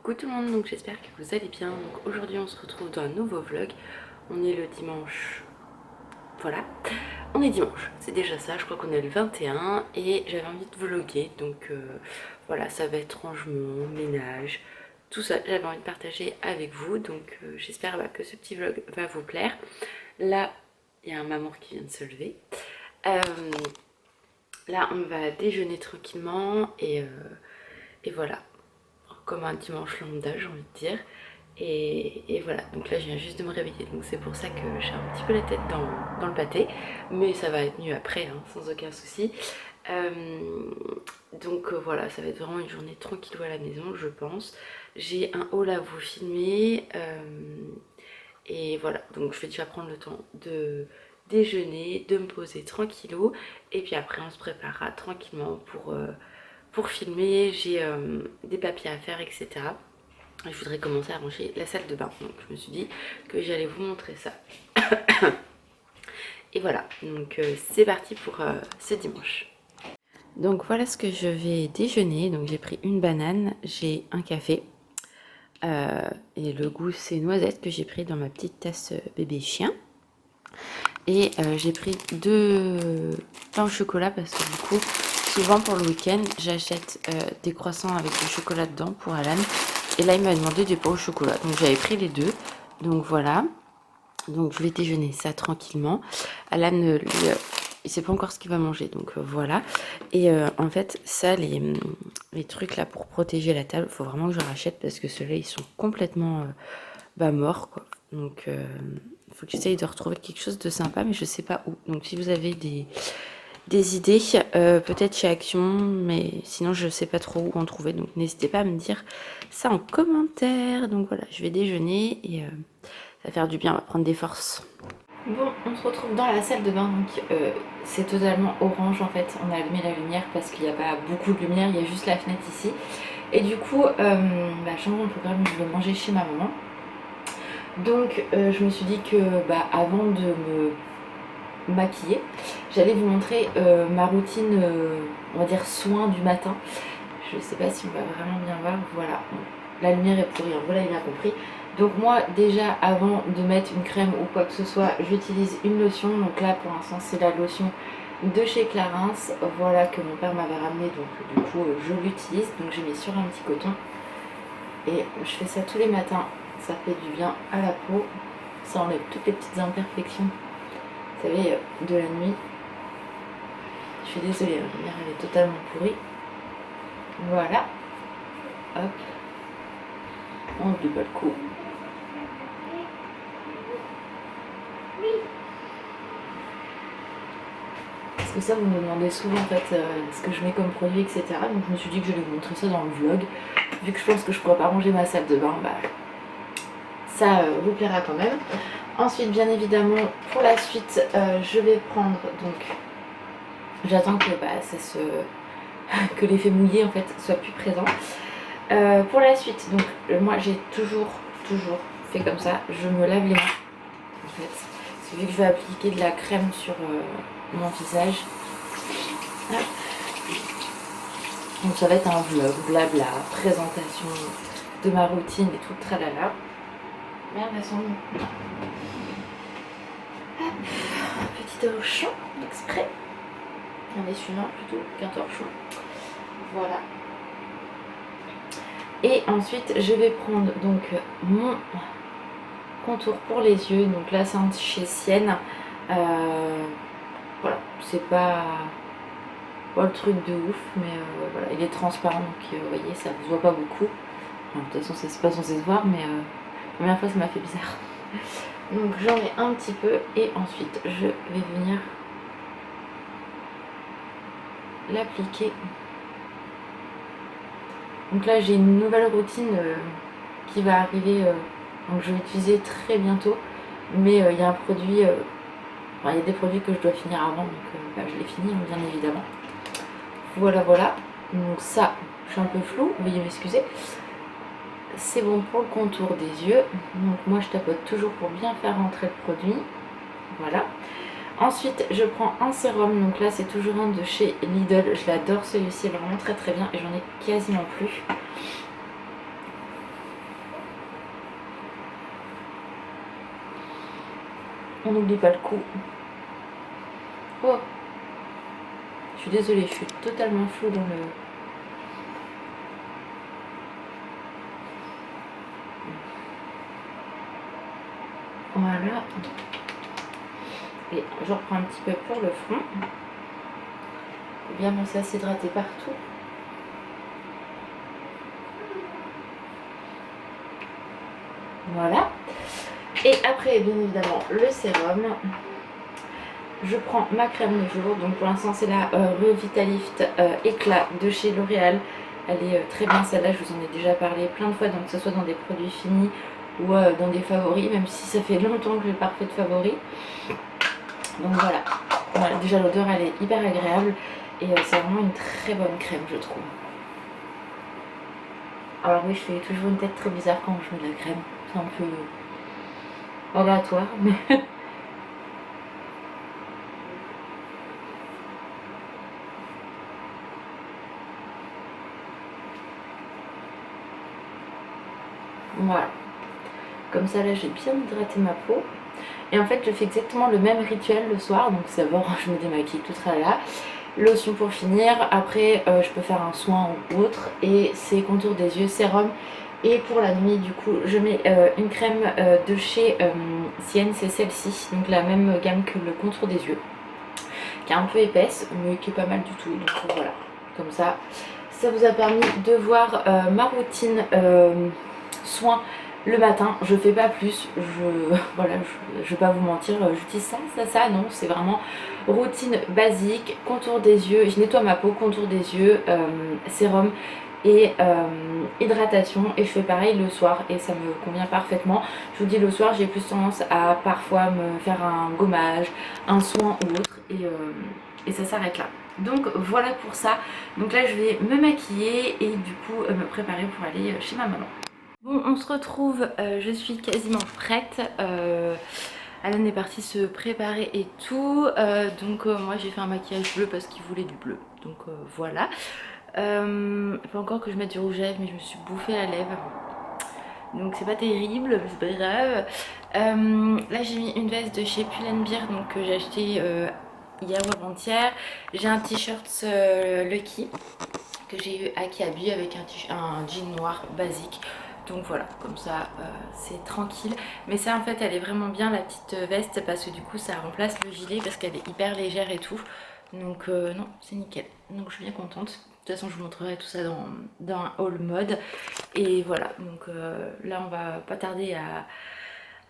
Coucou tout le monde, donc j'espère que vous allez bien. Donc aujourd'hui on se retrouve dans un nouveau vlog. On est le dimanche, voilà, on est dimanche, c'est déjà ça, je crois qu'on est le 21 et j'avais envie de vlogger. Donc voilà, ça va être rangement, ménage, tout ça, j'avais envie de partager avec vous. Donc j'espère que ce petit vlog va vous plaire. Là, il y a un maman qui vient de se lever. Là on va déjeuner tranquillement et voilà, comme un dimanche lambda j'ai envie de dire. Et voilà, donc là je viens juste de me réveiller, donc c'est pour ça que j'ai un petit peu la tête dans le pâté, mais ça va être mieux après, hein, sans aucun souci. Donc voilà, ça va être vraiment une journée tranquille à la maison, je pense. J'ai un haul à vous filmer, et voilà, donc je vais déjà prendre le temps de déjeuner, de me poser tranquillou, et puis après on se préparera tranquillement pour filmer. J'ai des papiers à faire, etc. Je voudrais commencer à ranger la salle de bain, donc je me suis dit que j'allais vous montrer ça. Et voilà, donc c'est parti pour ce dimanche. Donc voilà ce que je vais déjeuner. Donc j'ai pris une banane, j'ai un café et le goût c'est noisette que j'ai pris dans ma petite tasse bébé chien. Et j'ai pris 2 pains au chocolat parce que du coup souvent pour le week-end j'achète des croissants avec du chocolat dedans pour Alan. Et là il m'a demandé des pains au chocolat, donc j'avais pris les 2. Donc voilà, donc je vais déjeuner ça tranquillement. Alan il sait pas encore ce qu'il va manger, donc voilà. Et en fait ça, les trucs là pour protéger la table, il faut vraiment que je rachète parce que ceux-là ils sont complètement morts quoi. Donc faut que j'essaye de retrouver quelque chose de sympa, mais je sais pas où. Donc si vous avez des idées, peut-être chez Action, mais sinon je sais pas trop où en trouver, donc n'hésitez pas à me dire ça en commentaire. Donc voilà, je vais déjeuner et ça va faire du bien, on va prendre des forces. Bon, on se retrouve dans la salle de bain, donc c'est totalement orange en fait. On a allumé la lumière parce qu'il n'y a pas beaucoup de lumière, il y a juste la fenêtre ici. Et du coup, changeant de programme, je vais manger chez ma maman. Donc je me suis dit que avant de me maquiller, j'allais vous montrer ma routine, on va dire soin du matin. Je sais pas si on va vraiment bien voir, voilà, la lumière est pourrie, vous l'avez bien compris. Donc moi déjà avant de mettre une crème ou quoi que ce soit, j'utilise une lotion. Donc là pour l'instant c'est la lotion de chez Clarins, voilà, que mon père m'avait ramené, donc du coup je l'utilise. Donc j'ai mis sur un petit coton et je fais ça tous les matins, ça fait du bien à la peau, ça enlève toutes les petites imperfections, vous savez, de la nuit. Je suis désolée, la lumière elle est totalement pourrie. Voilà, hop, on oublie pas le coup. Parce que ça vous me demandez souvent en fait ce que je mets comme produit, etc. Donc je me suis dit que j'allais vous montrer ça dans le vlog. Vu que je pense que je pourrais pas ranger ma salle de bain, ça vous plaira quand même. Ensuite bien évidemment pour la suite je vais prendre, donc j'attends que que l'effet mouillé en fait soit plus présent. Pour la suite, donc moi j'ai toujours fait comme ça, je me lave les mains en fait. Parce que vu que je vais appliquer de la crème sur mon visage, hop. Donc ça va être un vlog, blabla, présentation de ma routine et tout, tralala. Merde, elles sont où? Petit torchon exprès. Un essuie-main plutôt qu'un torchon. Voilà. Et ensuite je vais prendre donc mon contour pour les yeux. Donc là c'est un chez Sienne. Voilà, c'est pas le truc de ouf, mais voilà, il est transparent, donc vous voyez, ça ne se voit pas beaucoup. Enfin, de toute façon c'est pas censé se voir, mais la première fois ça m'a fait bizarre. Donc j'en mets un petit peu et ensuite je vais venir l'appliquer. Donc là j'ai une nouvelle routine qui va arriver, donc je vais utiliser très bientôt, mais il y a un produit, il y a des produits que je dois finir avant, donc je les finis bien évidemment. Voilà, donc ça, je suis un peu floue, veuillez m'excuser. C'est bon pour le contour des yeux, donc moi je tapote toujours pour bien faire rentrer le produit. Voilà. Ensuite je prends un sérum, donc là c'est toujours un de chez Lidl, je l'adore celui-ci, vraiment très bien, et j'en ai quasiment plus. On n'oublie pas le coup. Oh, je suis désolée, je suis totalement floue dans le... Voilà. Et je reprends un petit peu pour le front. Faut bien penser à s'hydrater partout. Voilà. Et après, bien évidemment, le sérum. Je prends ma crème de jour. Donc pour l'instant, c'est la Revitalift Éclat de chez L'Oréal. Elle est très bien, celle-là, je vous en ai déjà parlé plein de fois. Donc que ce soit dans des produits finis ou dans des favoris, même si ça fait longtemps que je n'ai pas refait de favoris. Donc voilà. Voilà, déjà l'odeur, elle est hyper agréable. Et c'est vraiment une très bonne crème, je trouve. Alors oui, je fais toujours une tête très bizarre quand je mets de la crème. C'est un peu aléatoire, mais... Voilà. Comme ça, là, j'ai bien hydraté ma peau. Et en fait, je fais exactement le même rituel le soir. Donc c'est d'abord, je me démaquille, tout ça là. Lotion pour finir. Après, je peux faire un soin ou autre. Et c'est contour des yeux, sérum. Et pour la nuit, du coup, je mets une crème de chez Sienne, c'est celle-ci. Donc la même gamme que le contour des yeux. Qui est un peu épaisse, mais qui est pas mal du tout. Donc voilà, comme ça. Ça vous a permis de voir ma routine soin le matin. Je fais pas plus, voilà, je vais pas vous mentir, je dis ça, non, c'est vraiment routine basique, contour des yeux, je nettoie ma peau, contour des yeux, sérum et hydratation, et je fais pareil le soir et ça me convient parfaitement. Je vous dis, le soir j'ai plus tendance à parfois me faire un gommage, un soin ou autre, et ça s'arrête là. Donc voilà pour ça. Donc là je vais me maquiller et du coup me préparer pour aller chez ma maman. Bon, on se retrouve, je suis quasiment prête. Alan est partie se préparer et tout. Donc moi j'ai fait un maquillage bleu parce qu'il voulait du bleu. Donc voilà. Pas encore que je mette du rouge à lèvres, mais je me suis bouffé la lèvre. Donc c'est pas terrible, mais c'est pas grave. Là j'ai mis une veste de chez Pull&Bear, donc que j'ai acheté hier ou avant-hier. J'ai un t-shirt Lucky que j'ai eu à Kiabi avec un jean noir basique. Donc voilà, comme ça c'est tranquille. Mais ça en fait elle est vraiment bien, la petite veste, parce que du coup ça remplace le gilet parce qu'elle est hyper légère et tout. Donc non, c'est nickel. Donc je suis bien contente. De toute façon je vous montrerai tout ça dans un haul mode. Et voilà, donc là on va pas tarder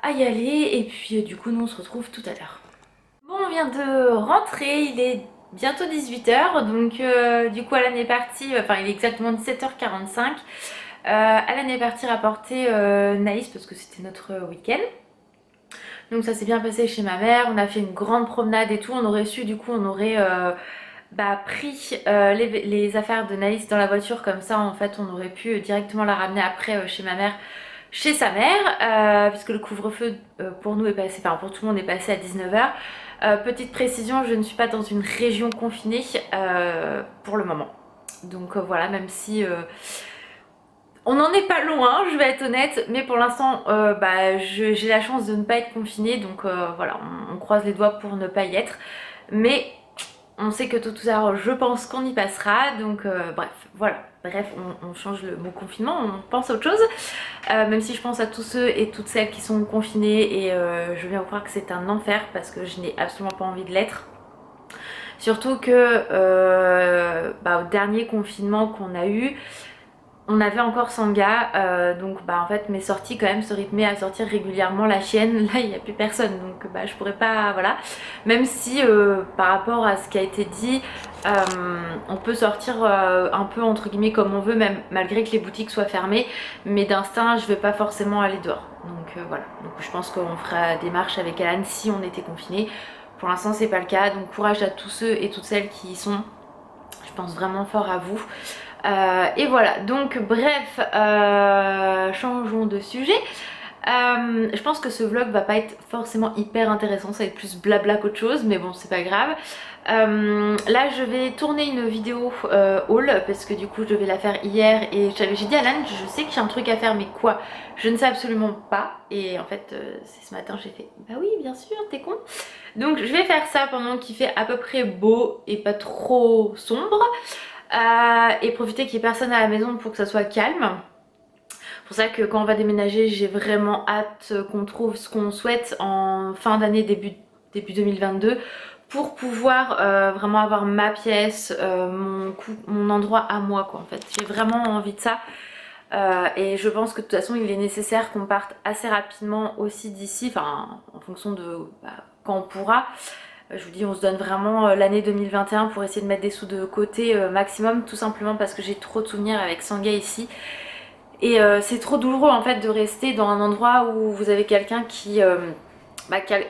à y aller. Et puis du coup nous on se retrouve tout à l'heure. Bon, on vient de rentrer, il est bientôt 18 h. Donc du coup Alan est parti, enfin il est exactement 17 h 45. Alan est parti rapporter Naïs parce que c'était notre week-end. Donc ça s'est bien passé chez ma mère, on a fait une grande promenade et tout. On aurait su, du coup on aurait pris les affaires de Naïs dans la voiture, comme ça en fait on aurait pu directement la ramener après chez ma mère, chez sa mère, puisque le couvre-feu pour nous est passé, enfin pour tout le monde est passé à 19 h. Petite précision, je ne suis pas dans une région confinée pour le moment. Donc voilà, même si... on n'en est pas loin, je vais être honnête, mais pour l'instant j'ai la chance de ne pas être confinée, donc voilà, on croise les doigts pour ne pas y être. Mais on sait que tôt ou tard, je pense qu'on y passera, donc bref, voilà. Bref, on change le mot confinement, on pense à autre chose. Même si je pense à tous ceux et toutes celles qui sont confinés, et je viens vous croire que c'est un enfer parce que je n'ai absolument pas envie de l'être. Surtout que au dernier confinement qu'on a eu, on avait encore Sangha, donc en fait mes sorties quand même se rythmaient à sortir régulièrement. La chienne, là il n'y a plus personne, donc je pourrais pas, voilà. Même si par rapport à ce qui a été dit, on peut sortir un peu entre guillemets comme on veut, même malgré que les boutiques soient fermées. Mais d'instinct je vais pas forcément aller dehors, donc voilà. Donc je pense qu'on fera des marches avec Alan si on était confinés. Pour l'instant c'est pas le cas, donc courage à tous ceux et toutes celles qui y sont. Je pense vraiment fort à vous. Et voilà, donc bref, changeons de sujet. Je pense que ce vlog va pas être forcément hyper intéressant, ça va être plus blabla qu'autre chose, mais bon c'est pas grave. Là je vais tourner une vidéo haul parce que du coup je devais la faire hier et j'ai dit à Alan, je sais que j'ai un truc à faire mais quoi, je ne sais absolument pas. Et en fait c'est ce matin j'ai fait bah oui bien sûr t'es con. Donc je vais faire ça pendant qu'il fait à peu près beau et pas trop sombre et profiter qu'il n'y ait personne à la maison pour que ça soit calme. C'est pour ça que quand on va déménager j'ai vraiment hâte qu'on trouve ce qu'on souhaite en fin d'année, début 2022 pour pouvoir vraiment avoir ma pièce, mon endroit à moi quoi en fait. J'ai vraiment envie de ça et je pense que de toute façon il est nécessaire qu'on parte assez rapidement aussi d'ici, enfin en fonction de quand on pourra. Je vous dis on se donne vraiment l'année 2021 pour essayer de mettre des sous de côté maximum, tout simplement parce que j'ai trop de souvenirs avec Sangay ici. Et c'est trop douloureux en fait de rester dans un endroit où vous avez quelqu'un qui a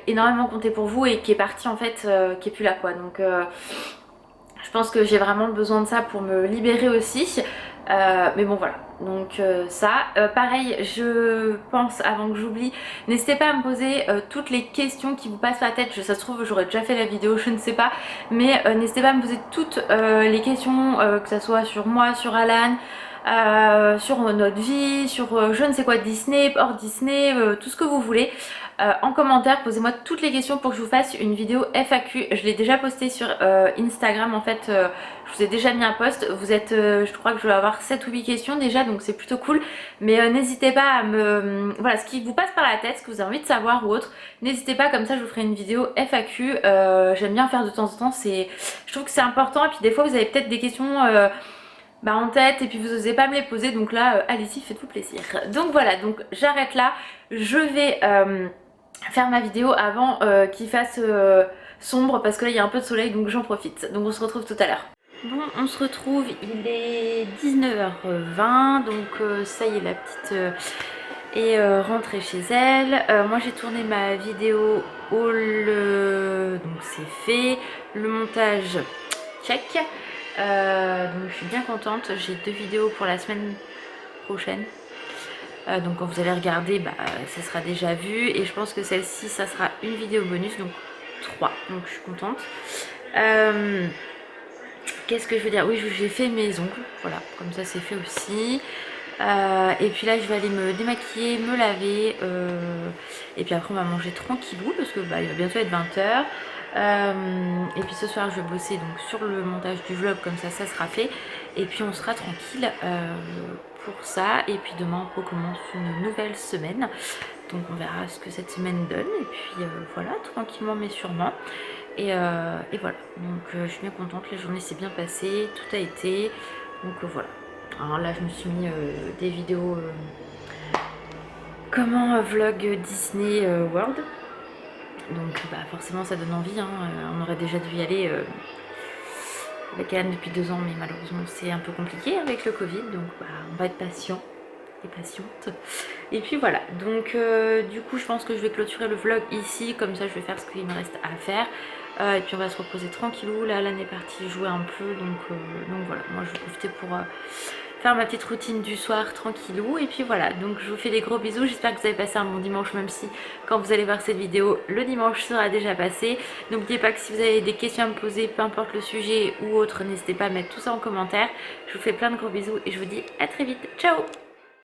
énormément compté pour vous et qui est parti en fait, qui est plus là quoi. Donc je pense que j'ai vraiment besoin de ça pour me libérer aussi. Mais bon voilà, donc ça. Pareil, je pense, avant que j'oublie, n'hésitez pas à me poser toutes les questions qui vous passent par la tête. Ça se trouve j'aurais déjà fait la vidéo, je ne sais pas. Mais n'hésitez pas à me poser toutes les questions, que ça soit sur moi, sur Alan, sur notre vie, sur je ne sais quoi, Disney, hors Disney, tout ce que vous voulez. En commentaire, posez-moi toutes les questions pour que je vous fasse une vidéo FAQ. Je l'ai déjà posté sur Instagram en fait, je vous ai déjà mis un post. Vous êtes, je crois que je vais avoir 7 ou 8 questions déjà, donc c'est plutôt cool. Mais n'hésitez pas à me... Voilà, ce qui vous passe par la tête, ce que vous avez envie de savoir ou autre, n'hésitez pas, comme ça je vous ferai une vidéo FAQ. J'aime bien faire de temps en temps, je trouve que c'est important. Et puis des fois vous avez peut-être des questions... en tête et puis vous osez pas me les poser, donc là allez-y, faites-vous plaisir. Donc voilà, donc j'arrête là, je vais faire ma vidéo avant qu'il fasse sombre parce que là il y a un peu de soleil donc j'en profite. Donc on se retrouve tout à l'heure. Bon, on se retrouve, il est 19h20, donc ça y est, la petite est rentrée chez elle. Moi j'ai tourné ma vidéo haul, donc c'est fait. Le montage, check. Donc je suis bien contente, j'ai 2 vidéos pour la semaine prochaine. Donc quand vous allez regarder, ça sera déjà vu. Et je pense que celle-ci, ça sera une vidéo bonus, donc 3. Donc je suis contente. Qu'est-ce que je veux dire? Oui, j'ai fait mes ongles, voilà, comme ça c'est fait aussi. Et puis là je vais aller me démaquiller, me laver. Et puis après on va manger tranquillou parce que il va bientôt être 20h. Et puis ce soir je vais bosser donc sur le montage du vlog, comme ça sera fait. Et puis on sera tranquille pour ça. Et puis demain on recommence une nouvelle semaine. Donc on verra ce que cette semaine donne. Et puis voilà, tranquillement mais sûrement. Et voilà, donc je suis bien contente, la journée s'est bien passée, tout a été. Donc voilà. Alors là je me suis mis des vidéos vlog Disney World. Donc forcément ça donne envie, hein. On aurait déjà dû y aller avec Anne depuis 2 ans, mais malheureusement c'est un peu compliqué avec le Covid, donc on va être patient et patiente. Et puis voilà, donc du coup je pense que je vais clôturer le vlog ici, comme ça je vais faire ce qu'il me reste à faire. Et puis on va se reposer tranquillou. Là Alan est parti jouer un peu, donc voilà, moi je vais profiter pour faire ma petite routine du soir tranquillou. Et puis voilà, donc je vous fais des gros bisous, j'espère que vous avez passé un bon dimanche, même si quand vous allez voir cette vidéo le dimanche sera déjà passé. N'oubliez pas que si vous avez des questions à me poser, peu importe le sujet ou autre, n'hésitez pas à mettre tout ça en commentaire. Je vous fais plein de gros bisous et je vous dis à très vite, ciao.